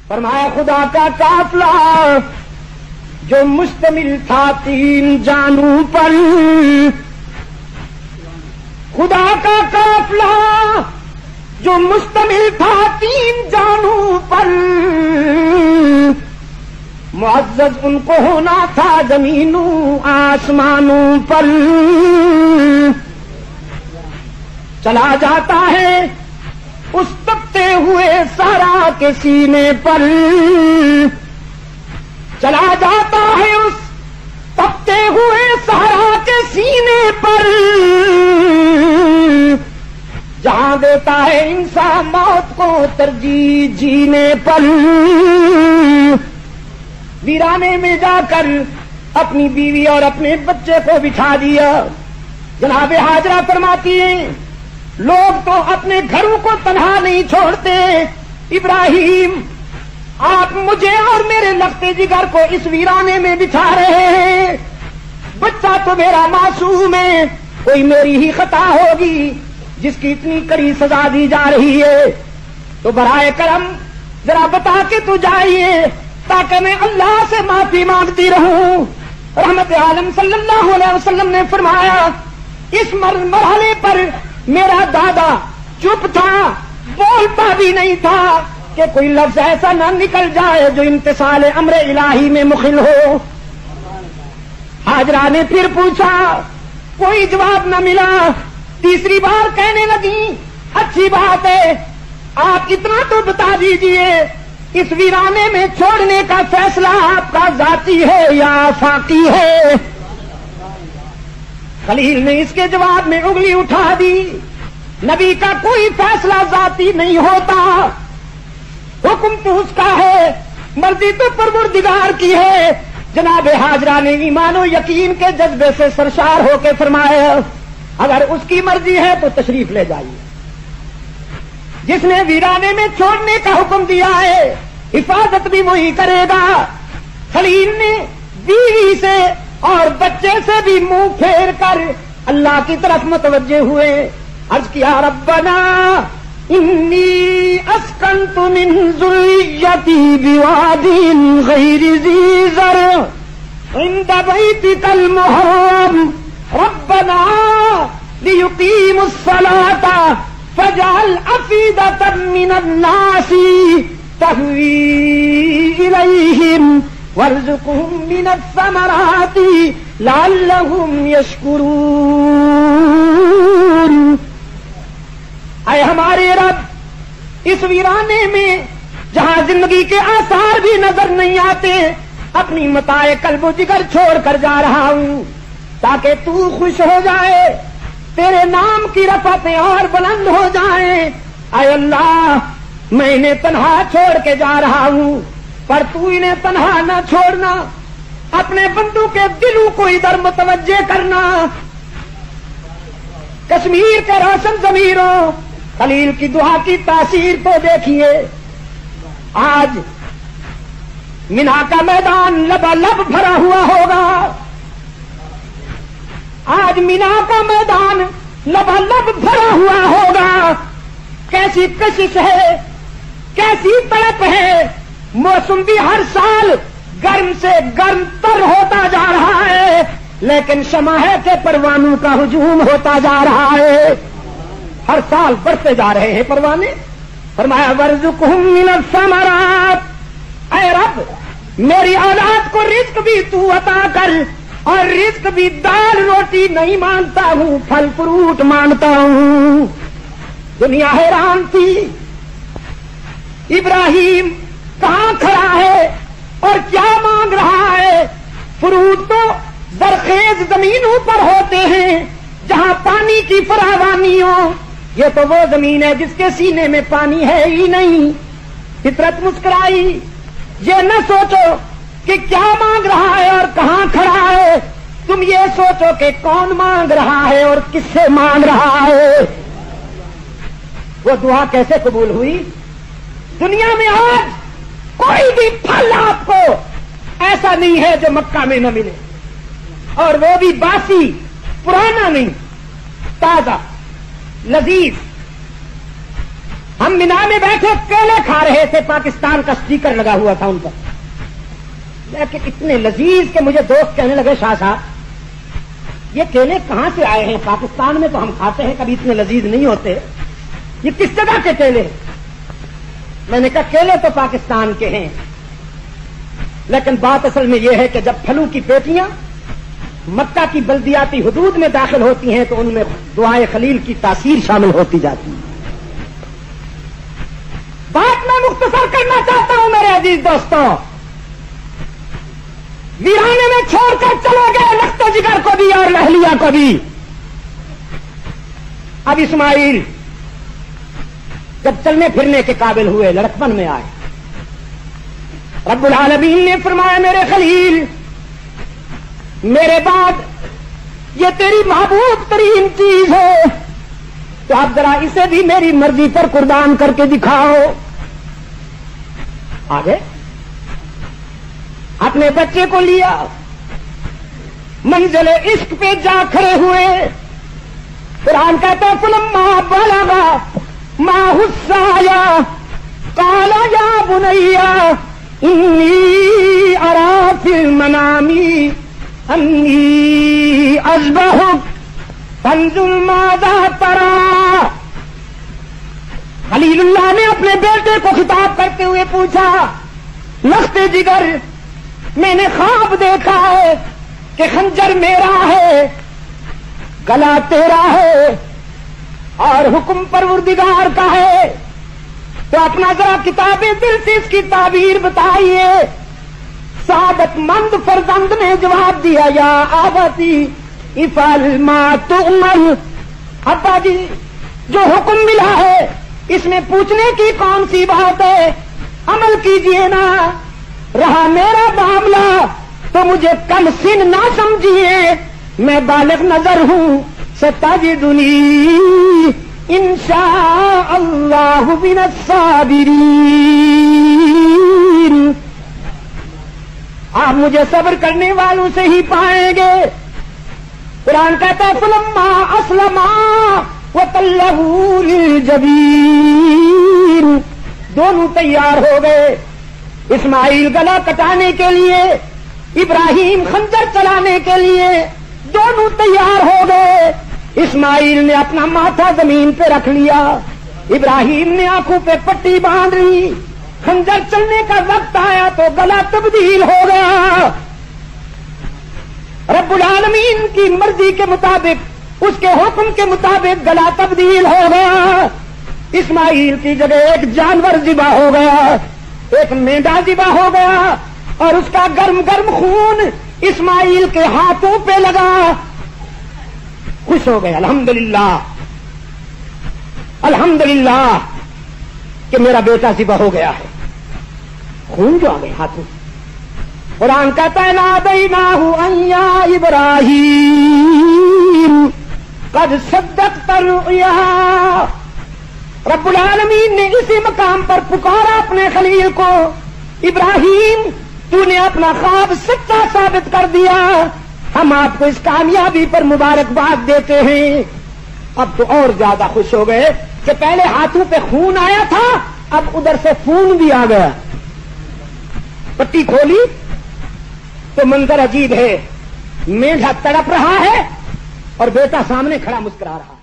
فرمایا خدا کا قافلہ جو مشتمل تھا 3 جانوں پر، خدا کا قافلہ جو مشتمل تھا 3 جانوں پر، معزز ان کو ہونا تھا زمینوں آسمانوں پر، چلا جاتا ہے اس تپتے ہوئے صحرا کے سینے پر، چلا جاتا ہے اس تپتے ہوئے صحرا کے سینے پر، جہاں دیتا ہے انسان موت کو ترجیح جینے پر، ویرانے میں جا کر اپنی بیوی اور اپنے بچے کو بٹھا دیا۔ جناب حاجرہ فرماتی ہیں لوگ تو اپنے گھروں کو تنہا نہیں چھوڑتے، ابراہیم آپ مجھے اور میرے لگتے جگر کو اس ویرانے میں بٹھا رہے ہیں، بچہ تو میرا معصوم ہے، کوئی میری ہی خطا ہوگی جس کی اتنی کڑی سزا دی جا رہی ہے، تو برائے کرم ذرا بتا کے تو جائیے تاکہ میں اللہ سے معافی مانگتی رہوں۔ رحمت عالم صلی اللہ علیہ وسلم نے فرمایا اس مرحلے پر میرا دادا چپ تھا، بولتا بھی نہیں تھا کہ کوئی لفظ ایسا نہ نکل جائے جو امتثال امر الہی میں مخل ہو۔ حاجرہ نے پھر پوچھا، کوئی جواب نہ ملا، تیسری بار کہنے لگی اچھی بات ہے آپ اتنا تو بتا دیجئے اس ویرانے میں چھوڑنے کا فیصلہ آپ کا ذاتی ہے یا آفاقی ہے؟ خلیل نے اس کے جواب میں انگلی اٹھا دی، نبی کا کوئی فیصلہ ذاتی نہیں ہوتا، حکم تو اس کا ہے، مرضی تو پروردگار کی ہے۔ جناب حاجرہ نے ایمان و یقین کے جذبے سے سرشار ہو کے فرمایا اگر اس کی مرضی ہے تو تشریف لے جائیے، جس نے ویرانے میں چھوڑنے کا حکم دیا ہے حفاظت بھی وہی کرے گا۔ خلیل نے بیوی سے اور بچے سے بھی منہ پھیر کر اللہ کی طرف متوجہ ہوئے، عرض کیا ربنا انی اسکنت من ذریتی بواد غیر ذی زرع عند بیتک المحرم ربنا لیقیموا الصلاة فاجعل افئدة من الناس تهوی الیہم وارزقهم من الثمرات لعلهم یشکرون۔ اے ہمارے رب اس ویرانے میں جہاں زندگی کے آثار بھی نظر نہیں آتے اپنی متاع قلب و جگر چھوڑ کر جا رہا ہوں تاکہ تو خوش ہو جائے، تیرے نام کی رفعتیں اور بلند ہو جائیں۔ اے اللہ میں انہیں تنہا چھوڑ کے جا رہا ہوں پر تو انہیں تنہا نہ چھوڑنا، اپنے بندوں کے دلوں کو ادھر متوجہ کرنا۔ کشمیر کے روشن ضمیروں خلیل کی دعا کی تاثیر تو دیکھیے، آج مینا کا میدان لبالب بھرا ہوا ہوگا، آج مینا کا میدان لبالب بھرا ہوا ہوگا۔ کیسی کشش ہے، کیسی تڑپ ہے، موسم بھی ہر سال گرم سے گرم تر ہوتا جا رہا ہے لیکن شمع ہے کہ پروانوں کا ہجوم ہوتا جا رہا ہے، ہر سال بڑھتے جا رہے ہیں پروانے۔ فرمایا وارزقہم من الثمرات، اے رب میری اولاد کو رزق بھی تو عطا کر، اور رزق بھی دال روٹی نہیں مانتا ہوں، پھل فروٹ مانتا ہوں۔ دنیا حیران تھی ابراہیم کہاں کھڑا ہے اور کیا مانگ رہا ہے؟ فروٹ تو زرخیز زمینوں پر ہوتے ہیں جہاں پانی کی فراوانی ہو، یہ تو وہ زمین ہے جس کے سینے میں پانی ہے ہی نہیں۔ فطرت مسکرائی، یہ نہ سوچو کہ کیا مانگ رہا ہے اور کہاں کھڑا ہے، تم یہ سوچو کہ کون مانگ رہا ہے اور کس سے مانگ رہا ہے۔ وہ دعا کیسے قبول ہوئی؟ دنیا میں آج کوئی بھی پھل آپ کو ایسا نہیں ہے جو مکہ میں نہ ملے، اور وہ بھی باسی، پرانا نہیں، تازہ، لذیذ۔ ہم مینا میں بیٹھے کیلے کھا رہے تھے، پاکستان کا اسٹیکر لگا ہوا تھا ان پر، لیکن اتنے لذیذ کہ مجھے دوست کہنے لگے شاہ صاحب یہ کیلے کہاں سے آئے ہیں؟ پاکستان میں تو ہم کھاتے ہیں، کبھی اتنے لذیذ نہیں ہوتے، یہ کس جگہ کے کیلے ہیں؟ میں نے کہا کیلے تو پاکستان کے ہیں، لیکن بات اصل میں یہ ہے کہ جب پھلوں کی پیٹیاں مکہ کی بلدیاتی حدود میں داخل ہوتی ہیں تو ان میں دعائے خلیل کی تاثیر شامل ہوتی جاتی ہے۔ بات میں مختصر کرنا چاہتا ہوں میرے عزیز دوستوں، ویرانے میں چھوڑ کر چلے گئے لخت جگر کو بھی اور لہلیا کو بھی۔ اب اسماعیل جب چلنے پھرنے کے قابل ہوئے، لڑکپن میں آئے، رب العالمین نے فرمایا میرے خلیل میرے بعد یہ تیری محبوب ترین چیز ہے، تو آپ ذرا اسے بھی میری مرضی پر قربان کر کے دکھاؤ۔ آگے اپنے بچے کو لیا، منزل عشق پہ جا کھڑے ہوئے۔ قرآن کہتا ہے فلما بلغ معه السعي قال يا بني إني أرى في المنام أني أذبحك فانظر ماذا ترى۔ خلیل اللہ نے اپنے بیٹے کو خطاب کرتے ہوئے پوچھا لخت جگر میں نے خواب دیکھا ہے کہ خنجر میرا ہے، گلا تیرا ہے اور حکم پروردگار کا ہے، تو اپنا ذرا کتاب دل سے اس کی تعبیر بتائیے۔ سعادت مند فرزند نے جواب دیا یا آبتی افعل ما تؤمر، ابا جی جو حکم ملا ہے اس میں پوچھنے کی کون سی بات ہے، عمل کیجئے نا۔ رہا میرا معاملہ تو مجھے کم سن نہ سمجھیے، میں بالغ نظر ہوں، ستجدنی انشاء اللہ من الصابرین، آپ مجھے صبر کرنے والوں سے ہی پائیں گے۔ قرآن کہتا ہے فلما اسلما وتلہ للجبین، دونوں تیار ہو گئے، اسماعیل گلا کٹانے کے لیے، ابراہیم خنجر چلانے کے لیے، دونوں تیار ہو گئے۔ اسماعیل نے اپنا ماتھا زمین پہ رکھ لیا، ابراہیم نے آنکھوں پہ پٹی باندھ لی، خنجر چلنے کا وقت آیا تو گلا تبدیل ہو گیا۔ رب العالمین کی مرضی کے مطابق، اس کے حکم کے مطابق گلا تبدیل ہو گیا۔ اسماعیل کی جگہ ایک جانور ذبح ہو گیا، ایک مینڈا ذبح ہو گیا، اور اس کا گرم گرم خون اسماعیل کے ہاتھوں پہ لگا۔ خوش ہو گئے، الحمدللہ الحمدللہ کہ میرا بیٹا ذبح ہو گیا ہے، خون جو آ گئے ہاتھوں۔ قرآن کہتا ہے نادیناہ ان یا ابراہیم قد صدقت الرؤیا، رب العالمین نے اسی مقام پر پکارا اپنے خلیل کو، ابراہیم تو نے اپنا خواب سچا ثابت کر دیا، ہم آپ کو اس کامیابی پر مبارکباد دیتے ہیں۔ اب تو اور زیادہ خوش ہو گئے کہ پہلے ہاتھوں پہ خون آیا تھا، اب ادھر سے خون بھی آ گیا۔ پٹی کھولی تو منظر عجیب ہے، مینڈھا تڑپ رہا ہے اور بیٹا سامنے کھڑا مسکرا رہا ہے۔